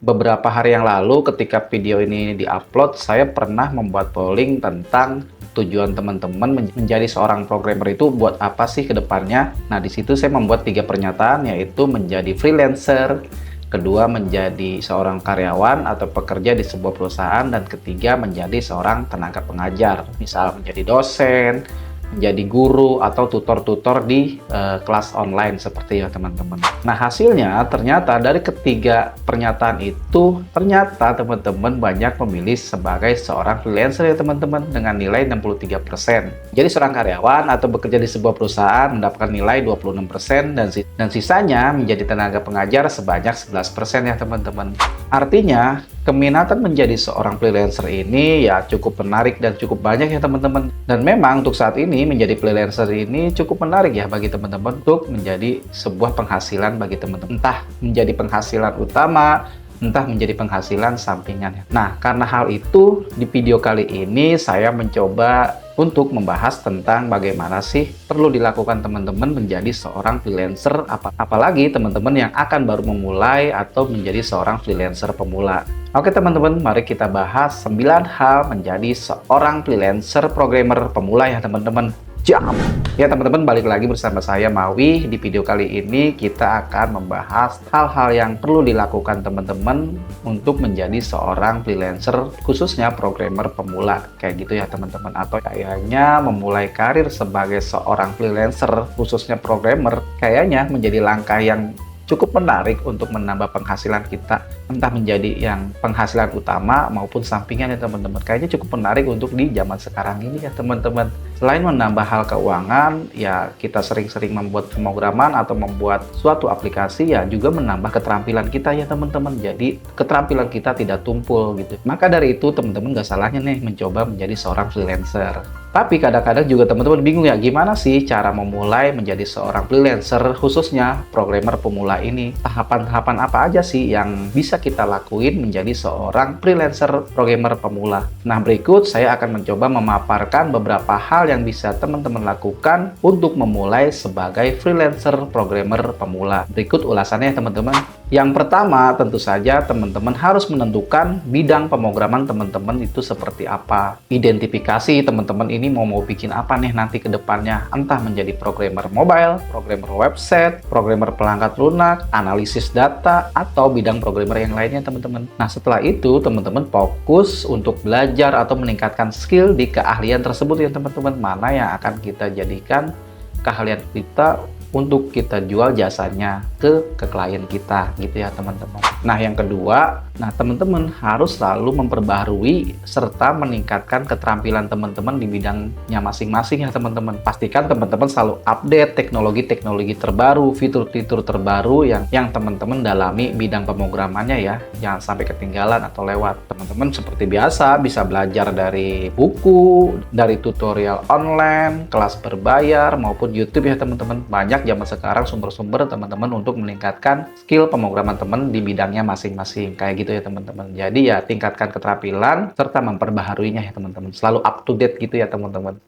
Beberapa hari yang lalu ketika video ini diupload, saya pernah membuat polling tentang tujuan teman-teman menjadi seorang programmer itu buat apa sih ke depannya. Nah, di situ saya membuat 3 pernyataan, yaitu menjadi freelancer, kedua menjadi seorang karyawan atau pekerja di sebuah perusahaan, dan ketiga menjadi seorang tenaga pengajar, misal menjadi dosen, menjadi guru atau tutor-tutor di kelas online seperti ya teman-teman. Nah, hasilnya ternyata dari ketiga pernyataan itu, ternyata teman-teman banyak memilih sebagai seorang freelancer ya teman-teman, dengan nilai 63%. Jadi seorang karyawan atau bekerja di sebuah perusahaan mendapatkan nilai 26%, dan sisanya menjadi tenaga pengajar sebanyak 11% ya teman-teman. Artinya keminatan menjadi seorang freelancer ini ya cukup menarik dan cukup banyak ya teman-teman. Dan memang untuk saat ini menjadi freelancer ini cukup menarik ya bagi teman-teman untuk menjadi sebuah penghasilan bagi teman-teman. Entah menjadi penghasilan utama, entah menjadi penghasilan sampingan. Nah, karena hal itu di video kali ini saya mencoba untuk membahas tentang bagaimana sih perlu dilakukan teman-teman menjadi seorang freelancer, apalagi teman-teman yang akan baru memulai atau menjadi seorang freelancer pemula. Oke teman-teman, mari kita bahas 9 hal menjadi seorang freelancer programmer pemula ya teman-teman. Jam! Ya teman-teman, balik lagi bersama saya Mawi. Di video kali ini kita akan membahas hal-hal yang perlu dilakukan teman-teman untuk menjadi seorang freelancer, khususnya programmer pemula kayak gitu ya teman-teman. Atau kayaknya memulai karir sebagai seorang freelancer, khususnya programmer, kayaknya menjadi langkah yang cukup menarik untuk menambah penghasilan kita, entah menjadi yang penghasilan utama maupun sampingan ya teman-teman. Kayaknya cukup menarik untuk di zaman sekarang ini ya teman-teman. Selain menambah hal keuangan, ya kita sering-sering membuat pemrograman atau membuat suatu aplikasi, ya juga menambah keterampilan kita ya teman-teman. Jadi keterampilan kita tidak tumpul gitu. Maka dari itu teman-teman gak salahnya nih mencoba menjadi seorang freelancer. Tapi kadang-kadang juga teman-teman bingung ya, gimana sih cara memulai menjadi seorang freelancer, khususnya programmer pemula ini. Tahapan-tahapan apa aja sih yang bisa kita lakuin menjadi seorang freelancer programmer pemula? Nah, berikut saya akan mencoba memaparkan beberapa hal yang bisa teman-teman lakukan untuk memulai sebagai freelancer programmer pemula. Berikut ulasannya ya teman-teman. Yang pertama, tentu saja teman-teman harus menentukan bidang pemrograman teman-teman itu seperti apa. Identifikasi teman-teman ini mau bikin apa nih nanti ke depannya. Entah menjadi programmer mobile, programmer website, programmer perangkat lunak, analisis data, atau bidang programmer yang lainnya teman-teman. Nah, setelah itu teman-teman fokus untuk belajar atau meningkatkan skill di keahlian tersebut ya teman-teman. Mana yang akan kita jadikan keahlian kita untuk kita jual jasanya ke klien kita gitu ya teman-teman. Nah, yang kedua, teman-teman harus selalu memperbaharui serta meningkatkan keterampilan teman-teman di bidangnya masing-masing ya teman-teman. Pastikan teman-teman selalu update teknologi-teknologi terbaru, fitur-fitur terbaru yang teman-teman dalami bidang pemrogramannya ya. Jangan sampai ketinggalan atau lewat. Teman-teman seperti biasa bisa belajar dari buku, dari tutorial online, kelas berbayar maupun YouTube ya teman-teman. Banyak zaman sekarang sumber-sumber teman-teman untuk meningkatkan skill pemrograman teman di bidangnya masing-masing kayak gitu ya teman-teman. Jadi ya tingkatkan keterampilan serta memperbaharuinya ya teman-teman, selalu up to date gitu ya teman-teman.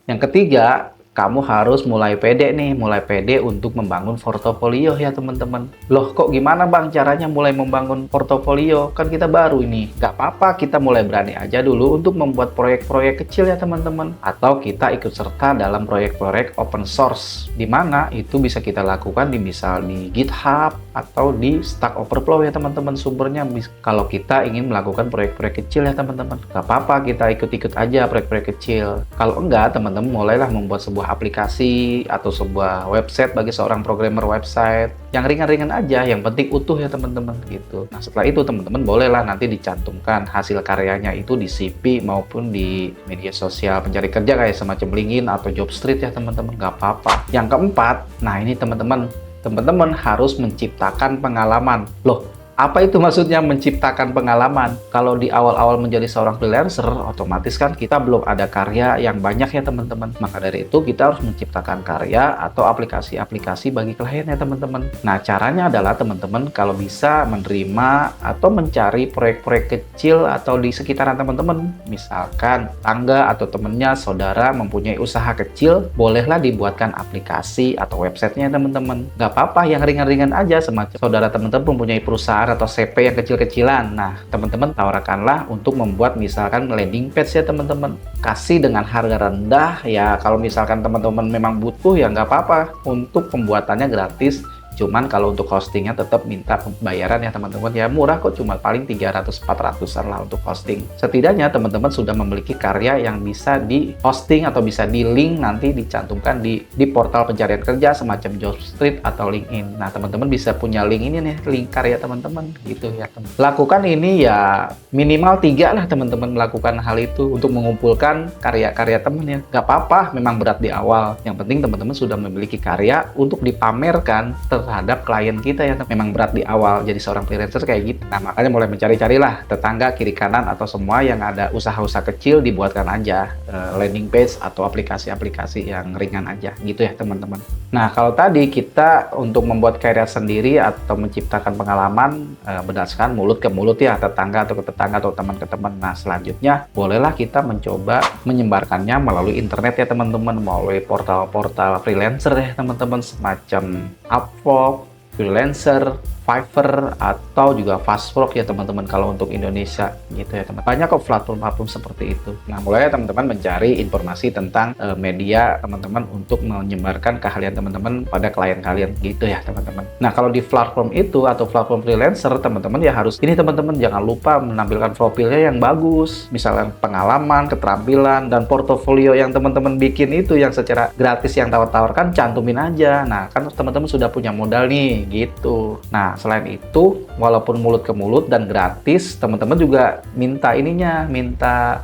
Yang ketiga, kamu harus mulai pede nih, mulai pede untuk membangun portofolio ya teman-teman. Loh, kok gimana bang caranya mulai membangun portofolio? Kan kita baru ini. Gak apa-apa, kita mulai berani aja dulu untuk membuat proyek-proyek kecil ya teman-teman. Atau kita ikut serta dalam proyek-proyek open source, di mana itu bisa kita lakukan misal di GitHub atau di Stack Overflow ya teman-teman sumbernya. Kalau kita ingin melakukan proyek-proyek kecil ya teman-teman, gak apa-apa, kita ikut-ikut aja proyek-proyek kecil. Kalau enggak, teman-teman mulailah membuat sebuah aplikasi atau sebuah website bagi seorang programmer website yang ringan-ringan aja, yang penting utuh ya teman-teman gitu. Nah, setelah itu teman-teman bolehlah nanti dicantumkan hasil karyanya itu di CV maupun di media sosial pencari kerja kayak semacam LinkedIn atau Jobstreet ya teman-teman, nggak apa-apa. Yang keempat, nah ini teman-teman harus menciptakan pengalaman. Loh, apa itu maksudnya menciptakan pengalaman? Kalau di awal-awal menjadi seorang freelancer, otomatis kan kita belum ada karya yang banyak ya teman-teman. Maka dari itu kita harus menciptakan karya atau aplikasi-aplikasi bagi klien ya teman-teman. Nah, caranya adalah teman-teman kalau bisa menerima atau mencari proyek-proyek kecil atau di sekitaran teman-teman. Misalkan tangga atau temennya, saudara mempunyai usaha kecil, bolehlah dibuatkan aplikasi atau websitenya teman-teman. Gak apa-apa yang ringan-ringan aja, semacam saudara teman-teman mempunyai perusahaan permulaan atau CP yang kecil-kecilan. Nah, teman-teman tawarkanlah untuk membuat misalkan landing page ya teman-teman. Kasih dengan harga rendah ya, kalau misalkan teman-teman memang butuh ya nggak apa-apa. Untuk pembuatannya gratis. Cuman kalau untuk hostingnya tetap minta pembayaran ya teman-teman. Ya murah kok, cuma paling 300-400an lah untuk hosting. Setidaknya teman-teman sudah memiliki karya yang bisa di hosting atau bisa di link nanti dicantumkan di portal pencarian kerja semacam Jobstreet atau LinkedIn. Nah teman-teman bisa punya link ini nih, link karya teman-teman gitu ya teman. Lakukan ini ya minimal 3 lah teman-teman melakukan hal itu untuk mengumpulkan karya-karya teman ya. Gak apa-apa memang berat di awal. Yang penting teman-teman sudah memiliki karya untuk dipamerkan terhadap klien kita ya. Memang berat di awal jadi seorang freelancer kayak gitu. Nah makanya mulai mencari-carilah tetangga kiri kanan atau semua yang ada usaha-usaha kecil, dibuatkan aja landing page atau aplikasi-aplikasi yang ringan aja gitu ya teman-teman. Nah kalau tadi kita untuk membuat karya sendiri atau menciptakan pengalaman berdasarkan mulut ke mulut ya, tetangga atau ke tetangga atau teman ke teman. Nah selanjutnya bolehlah kita mencoba menyebarkannya melalui internet ya teman-teman, melalui portal-portal freelancer ya teman-teman, semacam Upwork, Freelancer, Fiverr, atau juga Fastwork ya teman-teman kalau untuk Indonesia gitu ya teman. Banyak kok platform-platform seperti itu. Nah mulai teman-teman mencari informasi tentang media teman-teman untuk menyebarkan keahlian teman-teman pada klien kalian gitu ya teman-teman. Nah kalau di platform itu atau platform freelancer teman-teman ya harus ini teman-teman, jangan lupa menampilkan profilnya yang bagus, misalnya pengalaman, keterampilan, dan portofolio yang teman-teman bikin itu yang secara gratis yang tawarkan cantumin aja. Nah kan teman-teman sudah punya modal nih gitu. Nah selain itu, walaupun mulut ke mulut dan gratis, teman-teman juga minta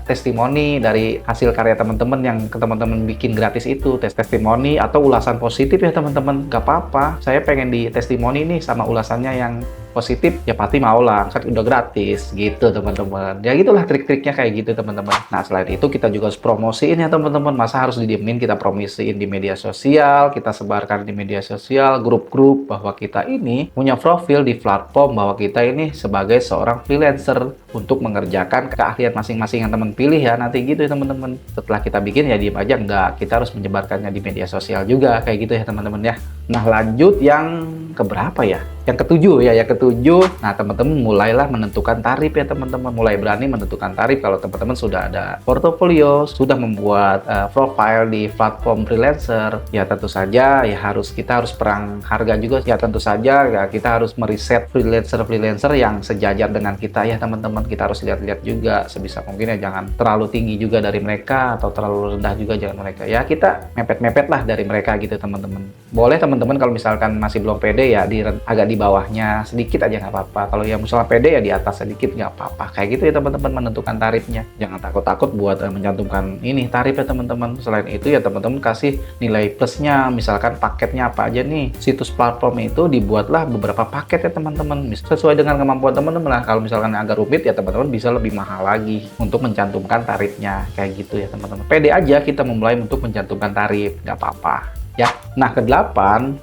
testimoni dari hasil karya teman-teman yang teman-teman bikin gratis itu, testimoni atau ulasan positif ya teman-teman. Gak apa-apa, saya pengen di testimoni nih sama ulasannya yang positif, ya pasti mau lah, kan udah gratis gitu teman-teman. Ya gitulah trik-triknya kayak gitu teman-teman. Nah selain itu kita juga harus promosiin ya teman-teman. Masa harus didiemin, kita promosiin di media sosial, kita sebarkan di media sosial, grup-grup bahwa kita ini punya profil di platform, bahwa kita ini sebagai seorang freelancer untuk mengerjakan keahlian masing-masing yang teman pilih ya nanti gitu ya teman-teman. Setelah kita bikin ya diem aja enggak, kita harus menyebarkannya di media sosial juga kayak gitu ya teman-teman ya. Nah lanjut yang keberapa ya? Yang ketujuh ya, yang ketujuh. Nah teman-teman mulailah menentukan tarif ya teman-teman. Mulai berani menentukan tarif kalau teman-teman sudah ada portofolio, sudah membuat profile di platform freelancer. Ya tentu saja ya kita harus perang harga juga. Ya tentu saja ya kita harus meriset freelancer yang sejajar dengan kita ya teman-teman. Kita harus lihat-lihat juga sebisa mungkin ya, jangan terlalu tinggi juga dari mereka atau terlalu rendah juga jangan mereka. Ya kita mepet-mepet lah dari mereka gitu teman-teman. Boleh teman-teman kalau misalkan masih belum pede ya agak di bawahnya sedikit aja nggak apa-apa. Kalau yang misalnya pede ya di atas sedikit nggak apa-apa. Kayak gitu ya teman-teman menentukan tarifnya. Jangan takut-takut buat mencantumkan ini tarif ya teman-teman. Selain itu ya teman-teman kasih nilai plusnya. Misalkan paketnya apa aja nih. Situs platform itu dibuatlah beberapa paket ya teman-teman. Sesuai dengan kemampuan teman-teman lah. Kalau misalkan agak rumit ya teman-teman bisa lebih mahal lagi untuk mencantumkan tarifnya. Kayak gitu ya teman-teman. Pede aja kita memulai untuk mencantumkan tarif. Nggak apa-apa. Ya, nah ke-8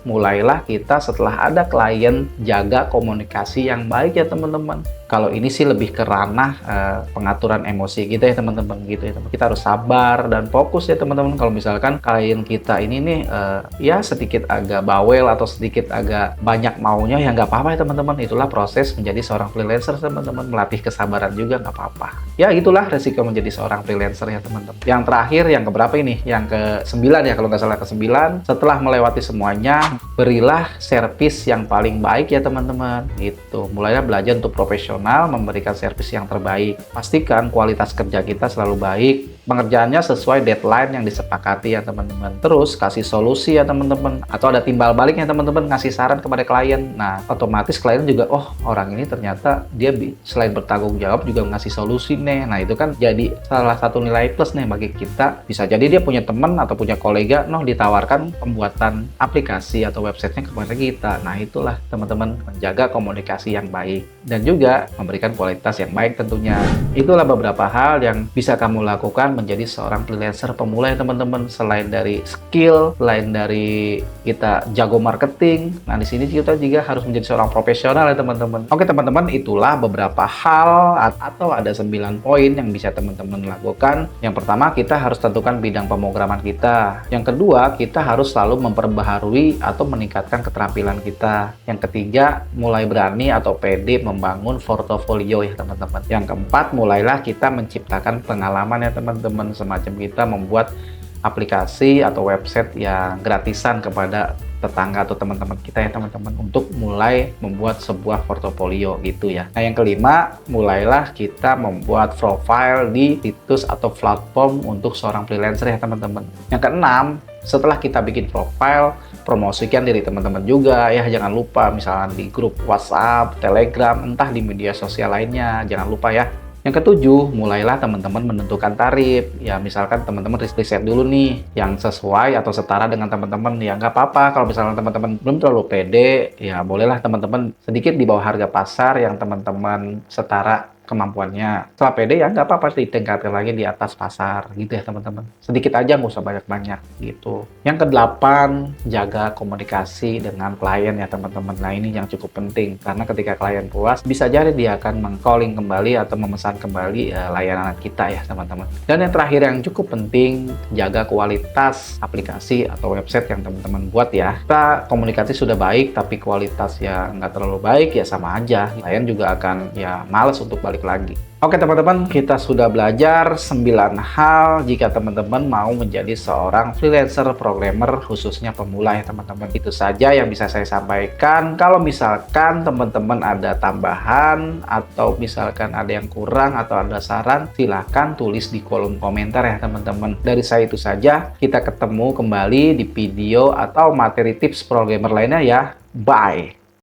mulailah kita setelah ada klien jaga komunikasi yang baik ya teman-teman. Kalau ini sih lebih ke ranah pengaturan emosi kita ya teman-teman gitu ya teman. Kita harus sabar dan fokus ya teman-teman. Kalau misalkan klien kita ini nih ya sedikit agak bawel atau sedikit agak banyak maunya ya nggak apa-apa ya teman-teman. Itulah proses menjadi seorang freelancer teman-teman, melatih kesabaran juga nggak apa-apa. Ya itulah resiko menjadi seorang freelancer ya teman-teman. Yang terakhir yang keberapa ini? Yang ke-9 ya kalau nggak salah, ke-9. Setelah melewati semuanya, berilah servis yang paling baik ya teman-teman. Itu mulailah belajar untuk profesional, memberikan servis yang terbaik. Pastikan kualitas kerja kita selalu baik, pengerjaannya sesuai deadline yang disepakati ya teman-teman. Terus kasih solusi ya teman-teman, atau ada timbal baliknya teman-teman, ngasih saran kepada klien. Nah otomatis klien juga, oh orang ini ternyata dia selain bertanggung jawab juga ngasih solusi nih. Nah itu kan jadi salah satu nilai plus nih bagi kita. Bisa jadi dia punya teman atau punya kolega ditawarkan pembuatan aplikasi atau websitenya kepada kita. Nah itulah teman-teman, menjaga komunikasi yang baik dan juga memberikan kualitas yang baik tentunya. Itulah beberapa hal yang bisa kamu lakukan menjadi seorang freelancer pemula ya teman-teman. Selain dari skill, selain dari kita jago marketing, nah di sini kita juga harus menjadi seorang profesional ya teman-teman. Oke teman-teman, itulah beberapa hal atau ada 9 poin yang bisa teman-teman lakukan. Yang pertama, kita harus tentukan bidang pemrograman kita. Yang kedua, kita harus harus selalu memperbaharui atau meningkatkan keterampilan kita. Yang ketiga, mulai berani atau pede membangun portofolio ya teman-teman. Yang keempat, mulailah kita menciptakan pengalaman ya teman-teman, semacam kita membuat aplikasi atau website yang gratisan kepada tetangga atau teman-teman kita ya teman-teman, untuk mulai membuat sebuah portofolio gitu ya. Nah yang kelima, mulailah kita membuat profile di situs atau platform untuk seorang freelancer ya teman-teman. Yang keenam, setelah kita bikin profile, promosikan diri teman-teman juga ya, jangan lupa misalnya di grup WhatsApp, Telegram, entah di media sosial lainnya, jangan lupa ya. Yang ketujuh, mulailah teman-teman menentukan tarif. Ya, misalkan teman-teman riset dulu nih yang sesuai atau setara dengan teman-teman. Ya, nggak apa-apa kalau misalnya teman-teman belum terlalu pede, ya bolehlah teman-teman sedikit di bawah harga pasar yang teman-teman setara kemampuannya. Setelah pede ya nggak apa-apa ditingkatkan lagi di atas pasar gitu ya teman-teman. Sedikit aja, nggak usah banyak-banyak gitu. Yang kedelapan, jaga komunikasi dengan klien ya teman-teman. Nah ini yang cukup penting, karena ketika klien puas, bisa jadi dia akan meng-calling kembali atau memesan kembali layanan kita ya teman-teman. Dan yang terakhir yang cukup penting, jaga kualitas aplikasi atau website yang teman-teman buat ya. Kita komunikasi sudah baik tapi kualitas ya nggak terlalu baik, ya sama aja. Klien juga akan ya males untuk balik lagi. Oke teman-teman, kita sudah belajar 9 hal jika teman-teman mau menjadi seorang freelancer programmer khususnya pemula ya teman-teman. Itu saja yang bisa saya sampaikan. Kalau misalkan teman-teman ada tambahan atau misalkan ada yang kurang atau ada saran, silahkan tulis di kolom komentar ya teman-teman. Dari saya itu saja, kita ketemu kembali di video atau materi tips programmer lainnya ya. Bye!